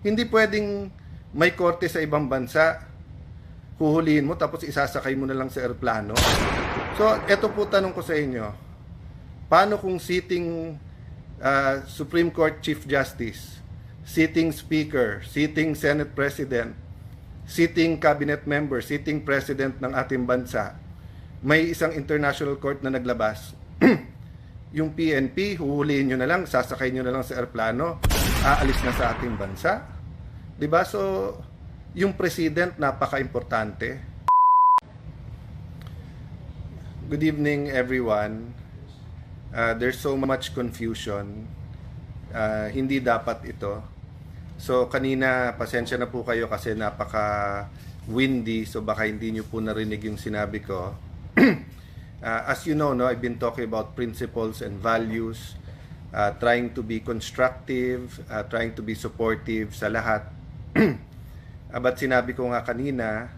Hindi pwedeng may korte sa ibang bansa, huhulihin mo tapos isasakay mo na lang sa eroplano. So, eto po tanong ko sa inyo. Paano kung sitting Supreme Court Chief Justice, sitting Speaker, sitting Senate President, sitting Cabinet Member, sitting President ng ating bansa, may isang international court na naglabas, yung PNP, huhulihin nyo na lang, sasakay nyo na lang sa eroplano, aalis na sa ating bansa. Diba? So, yung President, napaka-importante. Good evening, everyone. There's so much confusion. Hindi dapat ito. So, kanina, pasensya na po kayo kasi napaka-windy, so baka hindi nyo po narinig yung sinabi ko. As you know, I've been talking about principles and values, trying to be constructive, trying to be supportive sa lahat. But sinabi ko nga kanina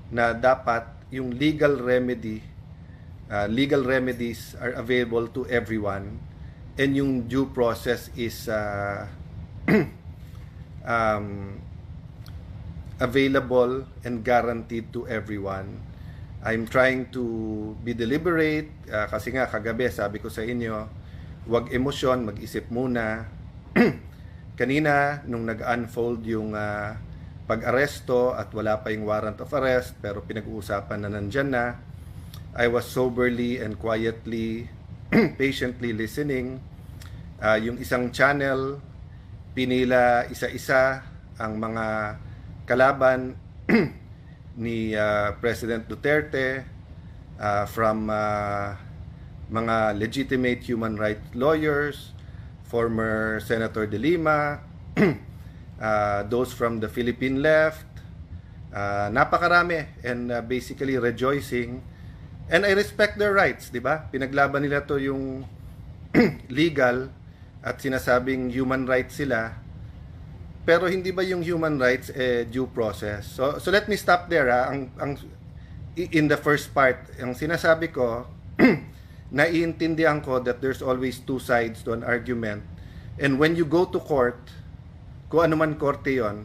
na dapat yung legal remedies are available to everyone, and yung due process is available and guaranteed to everyone. I'm trying to be deliberate kasi nga kagabi sabi ko sa inyo, huwag emosyon, mag-isip muna. Kanina nung nag-unfold yung pag-aresto at wala pa yung warrant of arrest pero pinag-uusapan na nandyan na, I was soberly and quietly patiently listening. Yung isang channel, pinila isa-isa ang mga kalaban ni President Duterte, from mga legitimate human rights lawyers, former Senator De Lima, those from the Philippine left, napakarami, and basically rejoicing. And I respect their rights, di ba? Pinaglaban nila to yung legal at sinasabing human rights sila. Pero hindi ba yung human rights due process? So let me stop there. In the first part, ang sinasabi ko, naiintindihan ko that there's always two sides to an argument. And when you go to court, kung ano man korte yon,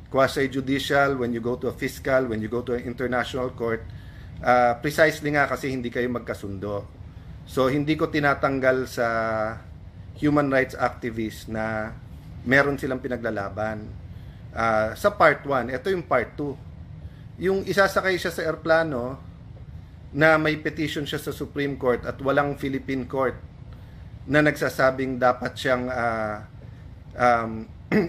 quasi-judicial, when you go to a fiscal, when you go to an international court, precisely nga kasi hindi kayo magkasundo. So hindi ko tinatanggal sa human rights activists na meron silang pinaglalaban. Sa part 1, ito yung part 2. Yung isasakay siya sa eroplano na may petition siya sa Supreme Court at walang Philippine court na nagsasabing dapat siyang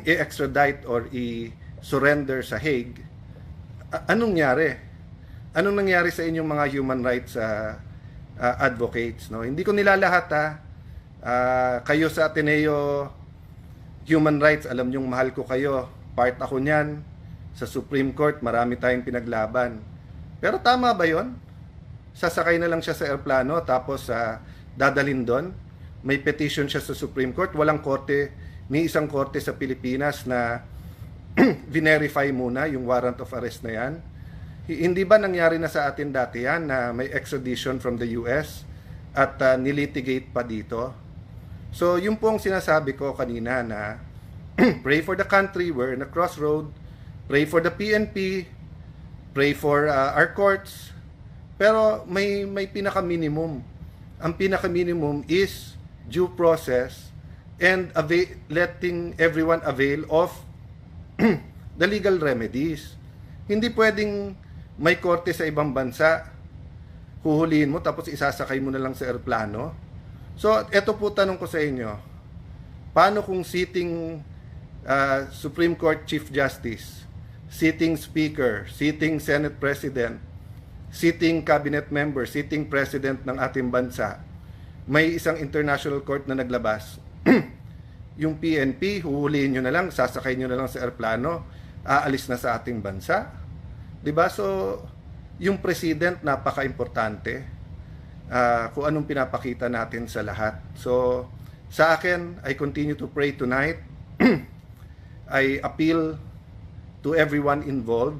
i-extradite or i-surrender sa Hague. Anong nangyari? Anong nangyari sa inyong mga human rights advocates? No? Hindi ko nilalahat kayo sa Ateneo Human Rights, alam niyong mahal ko kayo. Part ako niyan. Sa Supreme Court, marami tayong pinaglaban. Pero tama ba yon? Sasakay na lang siya sa aeroplano tapos dadalhin doon. May petition siya sa Supreme Court. Walang korte, ni isang korte sa Pilipinas na verify muna yung warrant of arrest na yan. Hindi ba nangyari na sa atin dati yan na may extradition from the US at nilitigate pa dito? So, yung pong sinasabi ko kanina na pray for the country, we're in a crossroad, pray for the PNP, pray for our courts, pero may pinaka-minimum. Ang pinaka-minimum is due process and letting everyone avail of the legal remedies. Hindi pwedeng may korte sa ibang bansa, huhulihin mo tapos isasakay mo na lang sa eroplano. So, eto po tanong ko sa inyo. Paano kung sitting Supreme Court Chief Justice, sitting Speaker, sitting Senate President, sitting Cabinet Member, sitting President ng ating bansa, may isang international court na naglabas, yung PNP, huhulihin nyo na lang, sasakay nyo na lang sa eroplano, aalis na sa ating bansa? Diba? So, yung President, napaka-importante. Kung anong pinapakita natin sa lahat. So, sa akin, I continue to pray tonight. I appeal to everyone involved.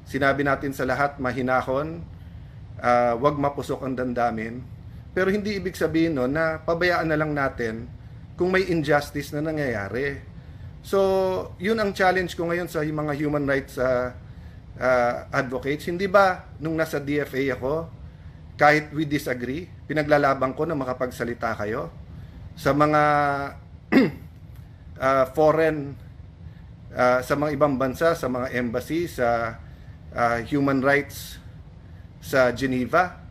Sinabi natin sa lahat, mahinahon, wag mapusok ang damdamin. Pero hindi ibig sabihin no, na pabayaan na lang natin kung may injustice na nangyayari. So, yun ang challenge ko ngayon sa mga human rights advocates. Hindi ba nung nasa DFA ako, kahit we disagree, pinaglalaban ko na makapagsalita kayo sa mga foreign, sa mga ibang bansa, sa mga embassy, sa human rights sa Geneva.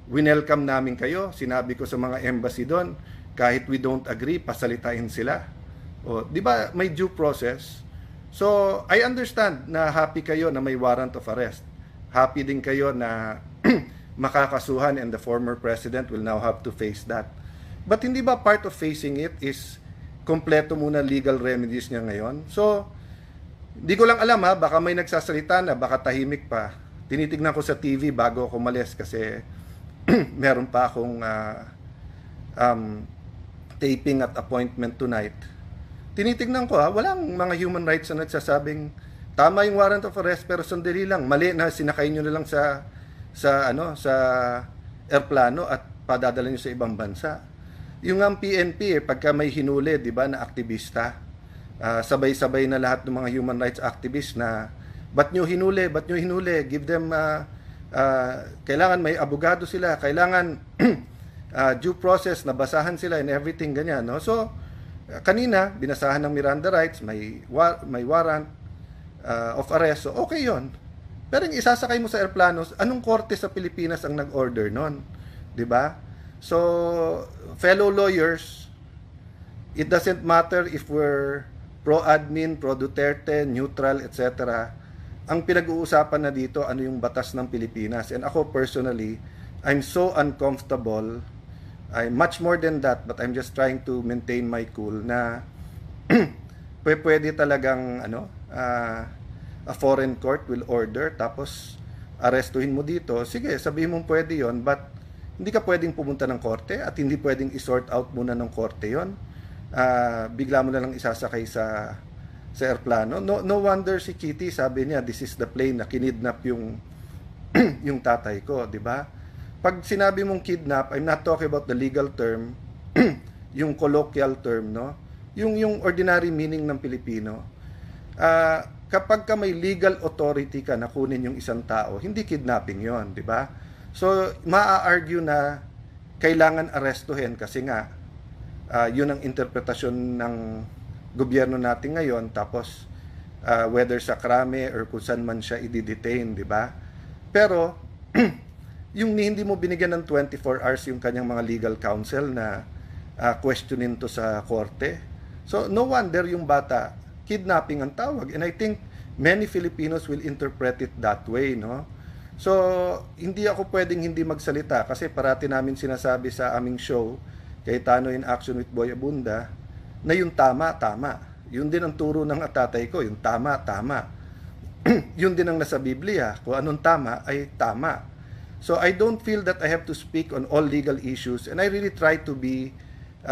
Winelcome namin kayo. Sinabi ko sa mga embassy doon, kahit we don't agree, pasalitain sila. O, di ba may due process? So, I understand na happy kayo na may warrant of arrest. Happy din kayo na makakasuhan and the former president will now have to face that. But hindi ba part of facing it is kompleto muna legal remedies niya ngayon? So, di ko lang alam baka may nagsasalita na, baka tahimik pa. Tinitignan ko sa TV bago ako umalis kasi meron pa akong taping at appointment tonight. Tinitignan ko walang mga human rights na nagsasabing tama yung warrant of arrest pero sandali lang, mali na sinakay nyo na lang sa airplano at padadala nyo sa ibang bansa. Yung ang PNP pagka may hinuli, di ba, na aktivista, sabay-sabay na lahat ng mga human rights activists na ba't nyo hinuli, give them kailangan may abogado sila, kailangan due process, nabasahan sila and everything ganyan, no? So kanina, binasahan ng Miranda rights, may warrant of arrest. So, okay yon. Pero yung isasakay mo sa airplanos, anong korte sa Pilipinas ang nag-order nun? Diba? So, fellow lawyers, it doesn't matter if we're pro-admin, pro-Duterte, neutral, etc. Ang pinag-uusapan na dito, ano yung batas ng Pilipinas. And ako personally, I'm so uncomfortable. I'm much more than that, but I'm just trying to maintain my cool na pwede talagang a foreign court will order tapos arestuhin mo dito. Sige, sabihin mo pwede yon, but hindi ka pwedeng pumunta ng korte at hindi pwedeng i-sort out muna ng korte yon. Bigla mo na lang isasakay sa airplano. No wonder si Kitty sabi niya, this is the plane na kinidnap yung yung tatay ko, di ba? Pag sinabi mong kidnap, I'm not talking about the legal term, yung colloquial term, no? Yung ordinary meaning ng Pilipino. Kapag ka may legal authority ka na kunin yung isang tao, hindi kidnapping yon, di ba? So, maa-argue na kailangan arestuhin kasi nga, yun ang interpretasyon ng gobyerno natin ngayon, tapos whether sa krame or kung saan man siya i-detain, di ba? Pero, yung hindi mo binigyan ng 24 hours yung kanyang mga legal counsel na questionin to sa korte. So, no wonder yung bata, kidnapping ang tawag. And I think many Filipinos will interpret it that way, no? So, hindi ako pwedeng hindi magsalita kasi parati namin sinasabi sa aming show, Cayetano in Action with Boy Abunda, na yung tama, tama. Yun din ang turo ng tatay ko, yung tama, tama. Yun din ang nasa Biblia, kung anong tama ay tama. So I don't feel that I have to speak on all legal issues, and I really try to be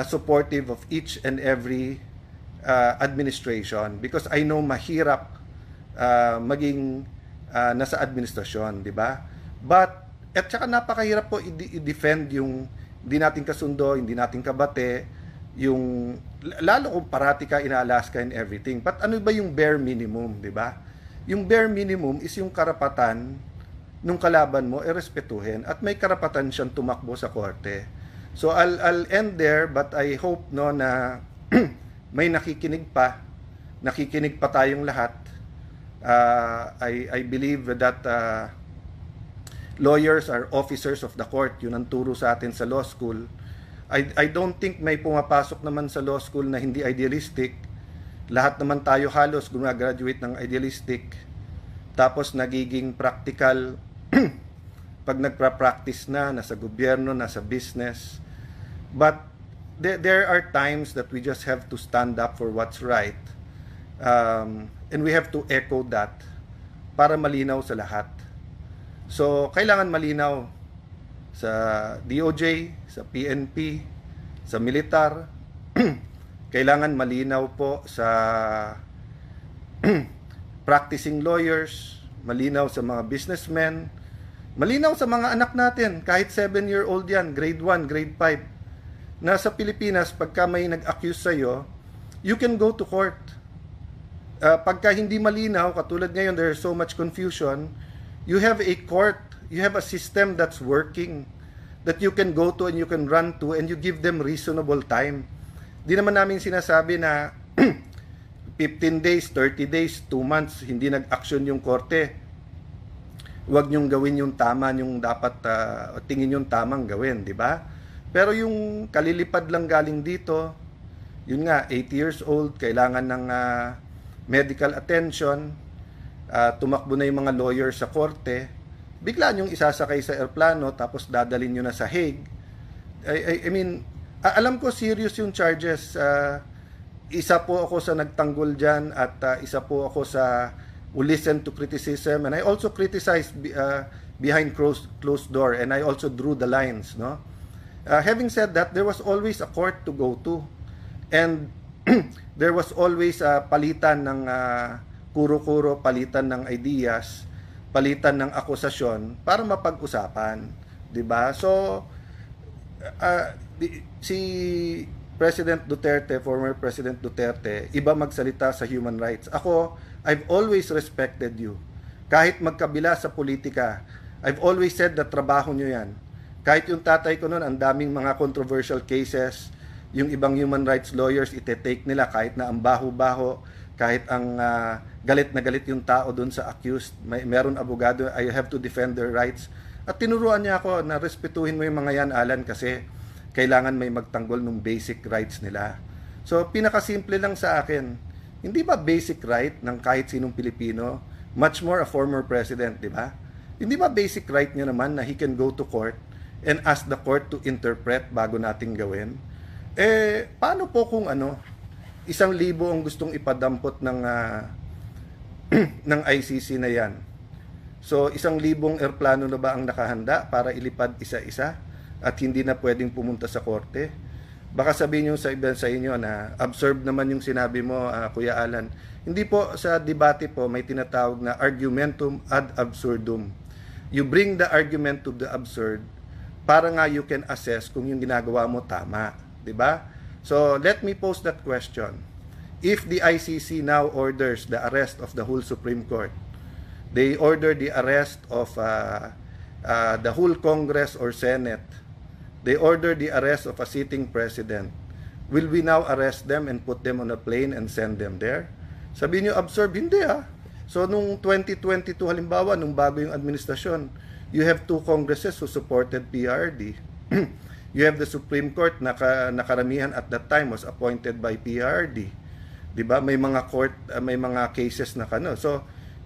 supportive of each and every administration because I know mahirap maging nasa administrasyon, di ba? But at saka napakahirap po i-defend yung hindi natin kasundo, hindi natin kabate, yung lalo kung parati ka in-Alaska and everything. But ano ba yung bare minimum, di ba? Yung bare minimum is yung karapatan nung kalaban mo respetuhin at may karapatan siyang tumakbo sa korte. So I'll end there, but I hope no na may nakikinig pa tayong lahat. I believe that lawyers are officers of the court. Yun ang turo sa atin sa law school. I don't think may pumapasok naman sa law school na hindi idealistic. Lahat naman tayo halos gumagraduate ng idealistic. Tapos nagiging practical pag nagpa-practice na, nasa gobyerno, nasa business. But there are times that we just have to stand up for what's right. And we have to echo that para malinaw sa lahat. So, kailangan malinaw sa DOJ, sa PNP, sa militar. Kailangan malinaw po sa practicing lawyers, malinaw sa mga businessmen, malinaw sa mga anak natin, kahit 7-year-old yan, grade 1, grade 5. Na sa Pilipinas, pagka may nag-accuse sa'yo, you can go to court. pagka hindi malinaw, katulad ngayon, there's so much confusion, you have a court, you have a system that's working, that you can go to and you can run to, and you give them reasonable time. Di naman namin sinasabi na 15 days, 30 days, 2 months, hindi nag-action yung korte. Huwag niyong gawin yung tama, yung dapat tingin yung tamang gawin, di ba? Pero yung kalilipad lang galing dito, yun nga, 80 years old, kailangan ng medical attention, tumakbo na yung mga lawyers sa korte, bigla niyong isasakay sa airplano, tapos dadalhin niyo na sa Hague. I mean, alam ko serious yung charges. Isa po ako sa nagtanggol dyan, at isa po ako sa who listen to criticism, and I also criticized behind closed door, and I also drew the lines, no? Having said that, there was always a court to go to, and there was always palitan ng kuro-kuro, palitan ng ideas, palitan ng akusasyon para mapag-usapan, 'di ba? So si President Duterte, former President Duterte, iba magsalita sa human rights. Ako, I've always respected you. Kahit magkabila sa politika, I've always said na trabaho nyo yan. Kahit yung tatay ko noon, ang daming mga controversial cases, yung ibang human rights lawyers, ite-take nila kahit na ang baho-baho, kahit ang galit na galit yung tao doon sa accused, meron abogado, I have to defend their rights. At tinuruan niya ako na respetuhin mo yung mga yan, Alan, kasi kailangan may magtanggol ng basic rights nila. So, pinakasimple lang sa akin, hindi ba basic right ng kahit sinong Pilipino, much more a former president, di ba? Hindi ba basic right niya naman na he can go to court and ask the court to interpret bago nating gawin? Paano po kung 1,000 ang gustong ipadampot ng ng ICC na yan? So, 1,000 airplano na ba ang nakahanda para ilipad isa-isa? At hindi na pwedeng pumunta sa korte? Baka sabihin nyo sa iba sa inyo na absurd naman yung sinabi mo, Kuya Alan. Hindi po, sa debate po may tinatawag na argumentum ad absurdum. You bring the argument to the absurd para nga you can assess kung yung ginagawa mo tama, 'di ba? So let me pose that question. If the ICC now orders the arrest of the whole Supreme Court, they order the arrest of the whole Congress or Senate, they order the arrest of a sitting president, will we now arrest them and put them on a plane and send them there? Sabihin nyo, absurd. Hindi So, nung 2022 halimbawa, nung bago yung administrasyon, you have 2 congresses who supported PRD. You have the Supreme Court na karamihan at that time was appointed by PRD. 'Di ba? May mga court, may mga cases na So,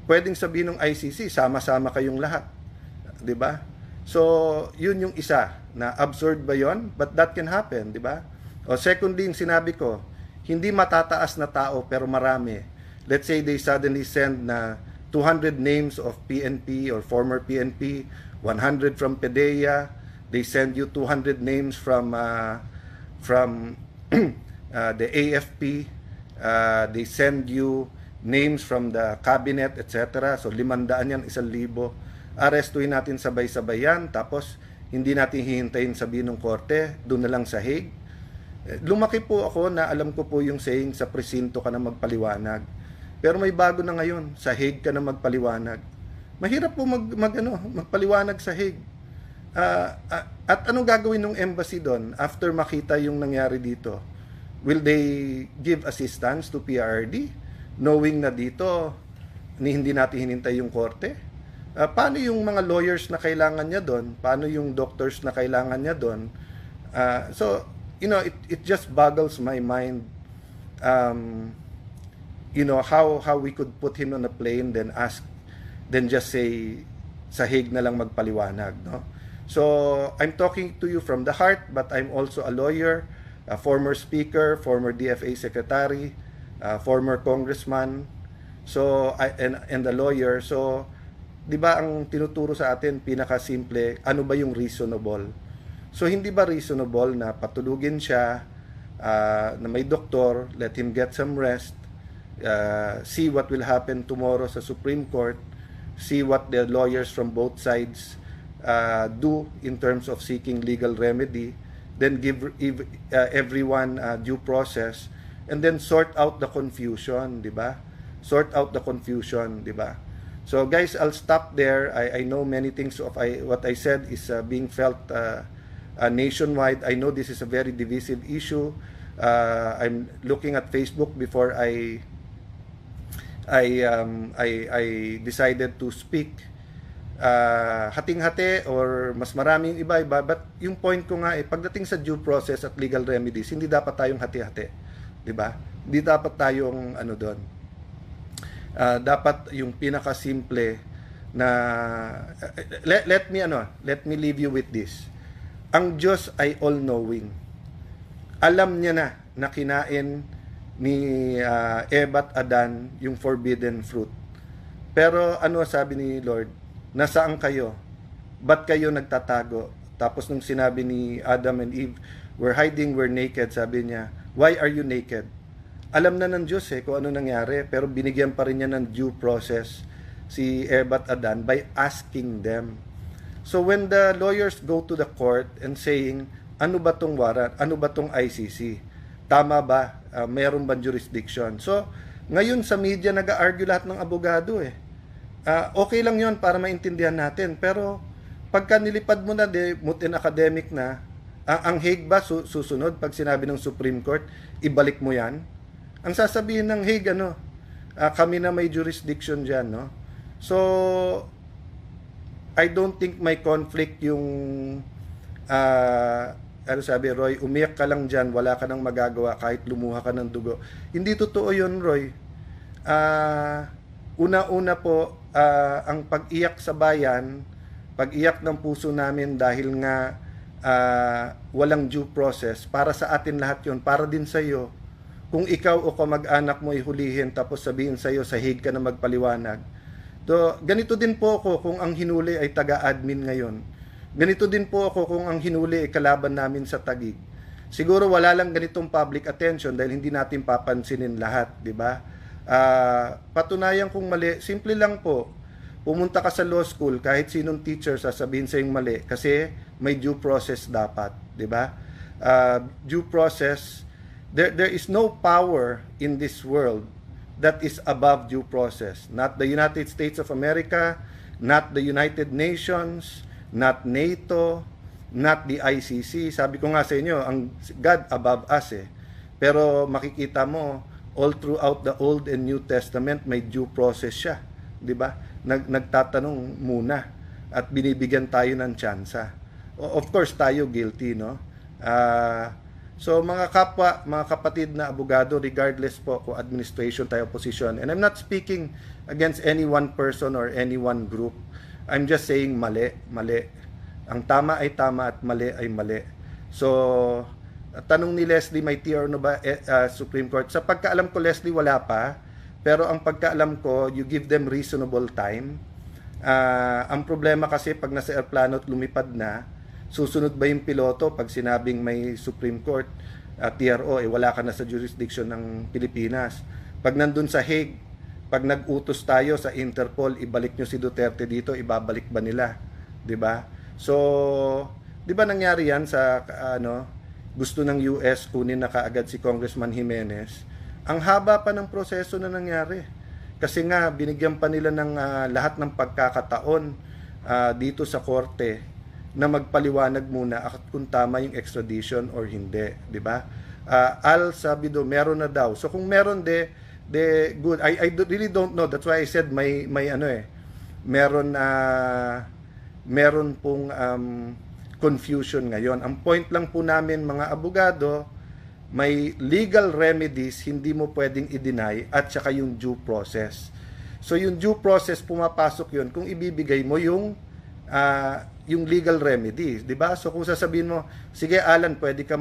pwedeng sabihin ng ICC, sama-sama kayong lahat. 'Di ba? So, yun yung isa na absurd ba yon? But that can happen, di ba? O secondly, yung sinabi ko, hindi matataas na tao pero marami. Let's say they suddenly send na 200 names of PNP or former PNP, 100 from PDEA, they send you 200 names from the AFP, they send you names from the cabinet, etc. So 500 yan, 1,000. Arestuhin natin sabay-sabay yan, tapos hindi natin hihintayin sabihin ng korte, doon na lang sa Hague. Lumaki po ako na alam ko po yung saying, sa presinto ka na magpaliwanag. Pero may bago na ngayon, sa Hague ka na magpaliwanag. Mahirap po magpaliwanag sa Hague. At anong gagawin ng embassy doon after makita yung nangyari dito? Will they give assistance to PRD knowing na dito hindi natin hinintay yung korte? Paano yung mga lawyers na kailangan niya doon? Paano yung doctors na kailangan niya doon? So, it just boggles my mind, how we could put him on a plane, then just say, sa Hague na lang magpaliwanag, no? So, I'm talking to you from the heart, but I'm also a lawyer, a former speaker, former DFA secretary, former congressman, so, and a lawyer. So, di ba ang tinuturo sa atin, pinakasimple, ano ba yung reasonable? So, hindi ba reasonable na patulugin siya, na may doktor, let him get some rest, see what will happen tomorrow sa Supreme Court, see what the lawyers from both sides do in terms of seeking legal remedy, then give everyone due process, and then sort out the confusion, di ba? sort out the confusion, di ba? So guys, I'll stop there. I know many things of what I said is being felt nationwide. I know this is a very divisive issue. I'm looking at Facebook before I decided to speak. Hating-hati or mas maraming iba-iba, but yung point ko nga pagdating sa due process at legal remedies, hindi dapat tayong hati-hati, di ba? Hindi dapat tayong doon. Dapat yung pinaka-simple na let me leave you with this. Ang Diyos ay all-knowing. Alam niya na kinain ni Eva at Adan yung forbidden fruit. Pero ano sabi ni Lord? Nasaan kayo? Ba't kayo nagtatago? Tapos nung sinabi ni Adam and Eve, we're hiding, we're naked, sabi niya, why are you naked? Alam na ng Diyos kung ano nangyari, pero binigyan pa rin niya ng due process si Eva at Adan by asking them. So when the lawyers go to the court and saying, ano ba tong warrant? Ano ba tong ICC? Tama ba? Meron bang jurisdiction? So ngayon sa media nag-argue lahat ng abogado okay lang yon para maintindihan natin, pero pagka nilipad mo na, mutin academic na, ang Hague ba susunod pag sinabi ng Supreme Court, ibalik mo yan? Ang sasabihin ng Hague, kami na may jurisdiction dyan, no? So, I don't think may conflict yung, sabi, Roy, umiyak ka lang dyan, wala ka nang magagawa kahit lumuha ka ng dugo. Hindi totoo yun, Roy. Una-una po, ang pag-iyak sa bayan, pag-iyak ng puso namin dahil nga walang due process, para sa atin lahat yun, para din sa iyo. Kung ikaw o kamag-anak mo ihulihin tapos sabihin sa iyo sa Hague ka na magpaliwanag. So, ganito din po ako kung ang hinuli ay taga-admin ngayon. Ganito din po ako kung ang hinuli ay kalaban namin sa Taguig. Siguro wala lang ganitong public attention dahil hindi natin papansinin lahat, di ba? Patunayan kung mali, simple lang po. Pumunta ka sa law school, kahit sinong teacher sasabihin sa yung mali kasi may due process dapat, di ba? Due process, there is no power in this world that is above due process. Not the United States of America, not the United Nations, not NATO, not the ICC. Sabi ko nga sa inyo, ang God above us Pero makikita mo, all throughout the Old and New Testament, may due process siya. Di ba? Nagtatanong muna at binibigyan tayo ng tsansa. Of course, tayo guilty, no? So mga kapwa, mga kapatid na abogado, regardless po kung administration tayo, opposition, and I'm not speaking against any one person or any one group. I'm just saying mali. Ang tama ay tama at mali ay mali. So, tanong ni Leslie, may TR no ba Supreme Court? Sa pagkaalam ko, Leslie, wala pa. Pero ang pagkaalam ko, you give them reasonable time. Ang problema kasi pag nasa airplano at lumipad na, susunod ba yung piloto pag sinabing may Supreme Court, TRO, wala ka na sa jurisdiction ng Pilipinas. Pag nandun sa Hague, pag nag-utos tayo sa Interpol, ibalik nyo si Duterte dito, ibabalik ba nila? 'Di ba? So, 'di ba nangyari yan sa gusto ng US kunin na kaagad si Congressman Jimenez? Ang haba pa ng proseso na nangyari. Kasi nga binigyan pa nila ng lahat ng pagkakataon dito sa korte na magpaliwanag muna at kung tama yung extradition or hindi, di ba? Sabi do meron na daw. So kung meron good. I really don't know. That's why I said may meron pong confusion ngayon. Ang point lang po namin mga abogado, may legal remedies hindi mo pwedeng i-deny at saka yung due process. So yung due process pumapasok yun kung ibibigay mo yung legal remedies, 'di ba? So kung sasabihin mo, sige Alan, pwede ka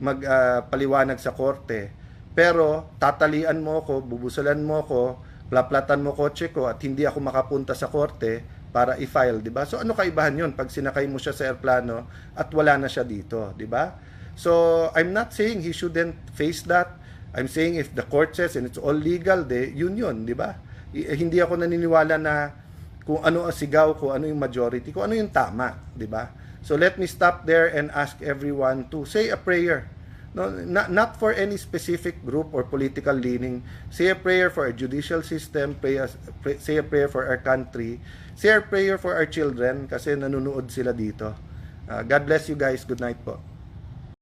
magpaliwanag sa korte, pero tatalian mo ako, bubusalan mo ako, plaplatan mo kotse ko at hindi ako makapunta sa korte para i-file, 'di ba? So ano kaibahan 'yon pag sinakay mo siya sa eroplano at wala na siya dito, 'di ba? So I'm not saying he shouldn't face that. I'm saying if the court says and it's all legal, yun, 'di ba? Hindi ako naniniwala na kung ano ang sigaw, kung ano yung majority, kung ano yung tama, di ba? So let me stop there and ask everyone to say a prayer No, not for any specific group or political leaning. Say a prayer for our judicial system, say a prayer for our country, say a prayer for our children kasi nanonood sila dito. God bless you guys. Good night po.